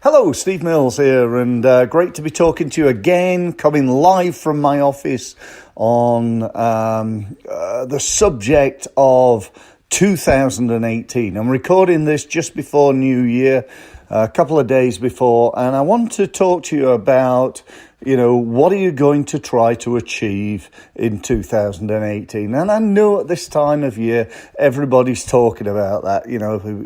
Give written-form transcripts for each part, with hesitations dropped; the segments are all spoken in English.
Hello, Steve Mills here, and great to be talking to you again, coming live from my office on the subject of 2018. I'm recording this just before New Year, a couple of days before, and I want to talk to you about, what are you going to try to achieve in 2018? And I know at this time of year, everybody's talking about that.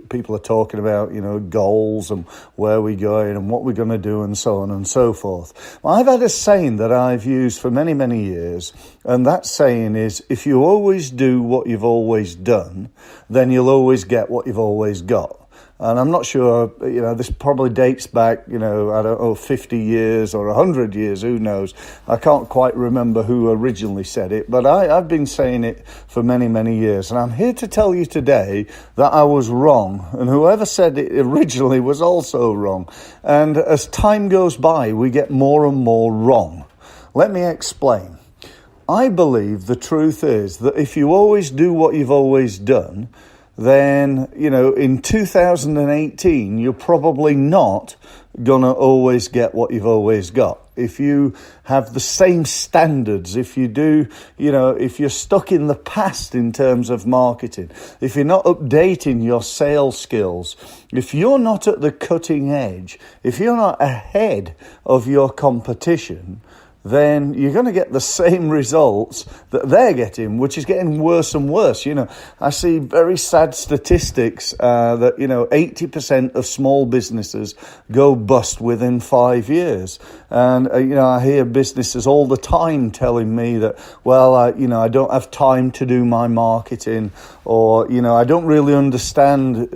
People are talking about, goals and where we're going and what we're going to do and so on and so forth. Well, I've had a saying that I've used for many, many years, and that saying is, if you always do what you've always done, then you'll always get what you've always got. And I'm not sure, this probably dates back, 50 years or 100 years, who knows. I can't quite remember who originally said it, but I've been saying it for many, many years. And I'm here to tell you today that I was wrong. And whoever said it originally was also wrong. And as time goes by, we get more and more wrong. Let me explain. I believe the truth is that if you always do what you've always done, then, in 2018, you're probably not going to always get what you've always got. If you have the same standards, if you do, if you're stuck in the past in terms of marketing, if you're not updating your sales skills, if you're not at the cutting edge, if you're not ahead of your competition, then you're going to get the same results that they're getting, which is getting worse and worse. I see very sad statistics that, 80% of small businesses go bust within 5 years. And, I hear businesses all the time telling me that, I don't have time to do my marketing, or, I don't really understand,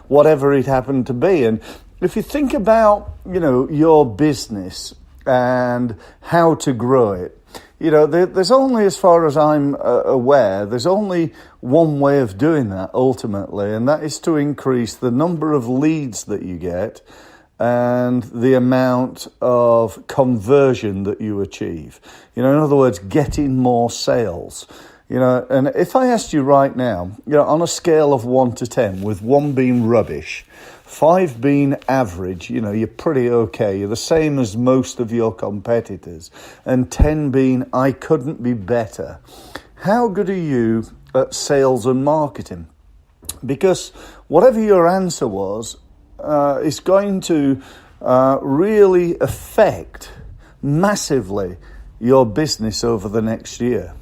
whatever it happened to be. And if you think about, your business and how to grow it. There's only, as far as I'm aware, there's only one way of doing that ultimately, and that is to increase the number of leads that you get and the amount of conversion that you achieve. In other words, getting more sales. And if I asked you right now, on a scale of 1 to 10, with 1 being rubbish, 5 being average, you're pretty okay. You're the same as most of your competitors. And 10 being, I couldn't be better. How good are you at sales and marketing? Because whatever your answer was, is going to really affect massively your business over the next year.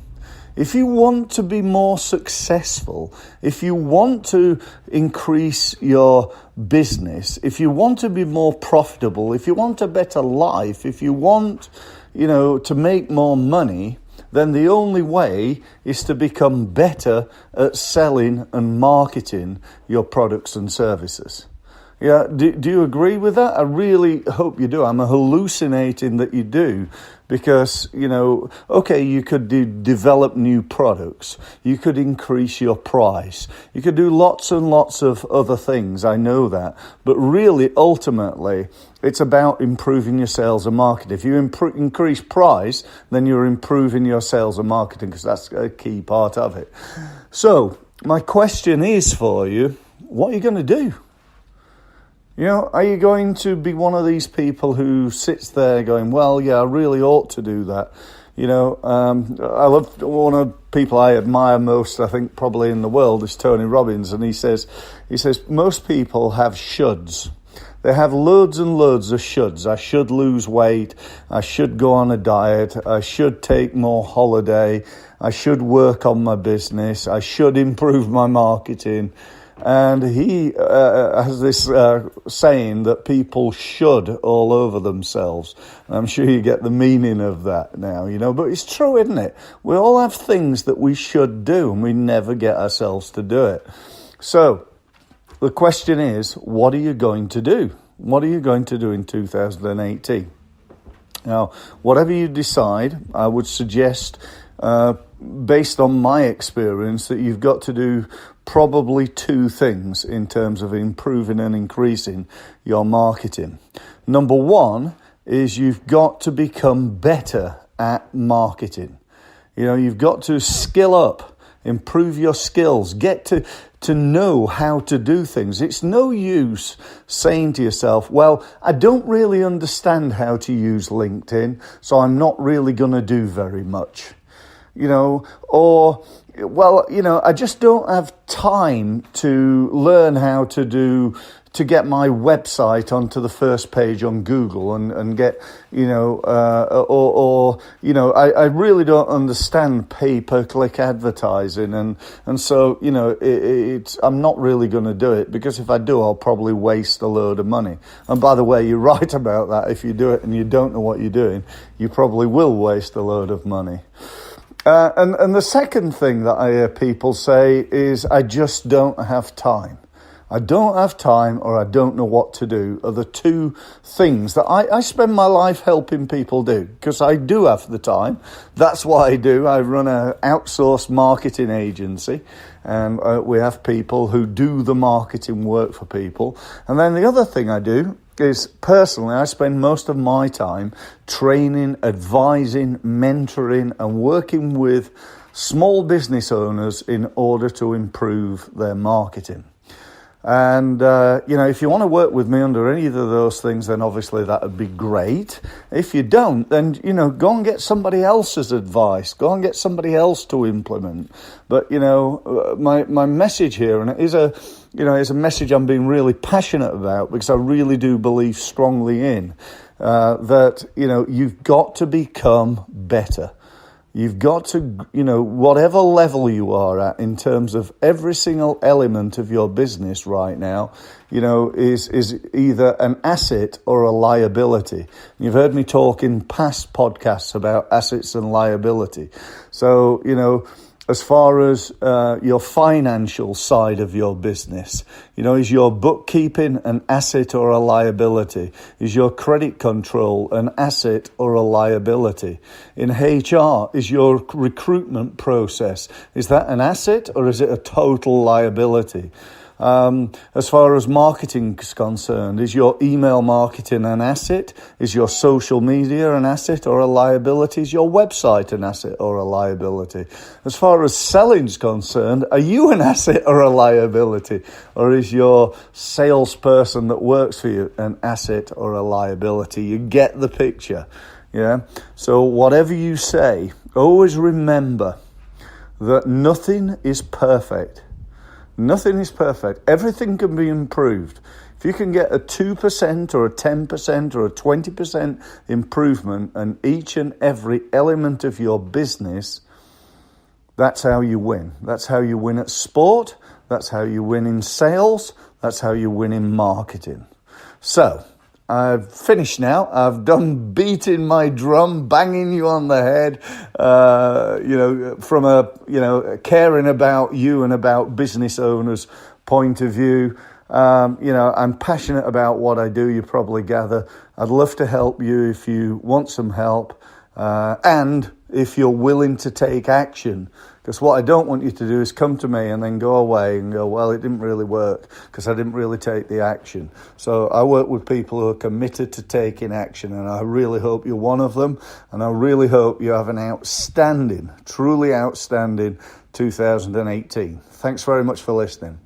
If you want to be more successful, if you want to increase your business, if you want to be more profitable, if you want a better life, if you want, to make more money, then the only way is to become better at selling and marketing your products and services. Yeah, do you agree with that? I really hope you do. I'm hallucinating that you do, because, okay, you could develop new products. You could increase your price. You could do lots and lots of other things. I know that. But really, ultimately, it's about improving your sales and marketing. If you increase price, then you're improving your sales and marketing, because that's a key part of it. So my question is for you, what are you going to do? Are you going to be one of these people who sits there going, I really ought to do that? I love one of the people I admire most, I think probably in the world, is Tony Robbins. And he says, most people have shoulds. They have loads and loads of shoulds. I should lose weight. I should go on a diet. I should take more holiday. I should work on my business. I should improve my marketing. And he has this saying that people should all over themselves. And I'm sure you get the meaning of that now, but it's true, isn't it? We all have things that we should do, and we never get ourselves to do it. So the question is, what are you going to do? What are you going to do in 2018? Now, whatever you decide, I would suggest, based on my experience, that you've got to do probably 2 things in terms of improving and increasing your marketing. Number 1 is you've got to become better at marketing. You've got to skill up improve your skills, get to know how to do things. It's no use saying to yourself, well, I don't really understand how to use LinkedIn, so I'm not really going to do very much. Or, well, I just don't have time to learn how to get my website onto the first page on Google and get, I really don't understand pay-per-click advertising. And so, I'm not really going to do it, because if I do, I'll probably waste a load of money. And by the way, you're right about that. If you do it and you don't know what you're doing, you probably will waste a load of money. And the second thing that I hear people say is, I just don't have time. I don't have time, or I don't know what to do, are the two things that I spend my life helping people do, because I do have the time. That's what I do. I run an outsourced marketing agency, and we have people who do the marketing work for people. And then the other thing I do is, personally, I spend most of my time training, advising, mentoring, and working with small business owners in order to improve their marketing. And, if you want to work with me under any of those things, then obviously that would be great. If you don't, then, go and get somebody else's advice. Go and get somebody else to implement. But, my message here, and it is a message I'm being really passionate about, because I really do believe strongly in, that, you've got to become better. You've got to, whatever level you are at in terms of every single element of your business right now, is either an asset or a liability. You've heard me talk in past podcasts about assets and liability. So, as far as your financial side of your business, is your bookkeeping an asset or a liability? Is your credit control an asset or a liability? In HR, is your recruitment process, is that an asset or is it a total liability? As far as marketing is concerned, is your email marketing an asset? Is your social media an asset or a liability? Is your website an asset or a liability? As far as selling is concerned, are you an asset or a liability? Or is your salesperson that works for you an asset or a liability? You get the picture, yeah? So whatever you say, always remember that nothing is perfect. Nothing is perfect. Everything can be improved. If you can get a 2% or a 10% or a 20% improvement in each and every element of your business, that's how you win. That's how you win at sport. That's how you win in sales. That's how you win in marketing. So, I've finished now. I've done beating my drum, banging you on the head, from a caring about you and about business owners' point of view. I'm passionate about what I do, you probably gather. I'd love to help you if you want some help, and if you're willing to take action. Because what I don't want you to do is come to me and then go away and go, well, it didn't really work because I didn't really take the action. So I work with people who are committed to taking action, and I really hope you're one of them. And I really hope you have an outstanding, truly outstanding 2018. Thanks very much for listening.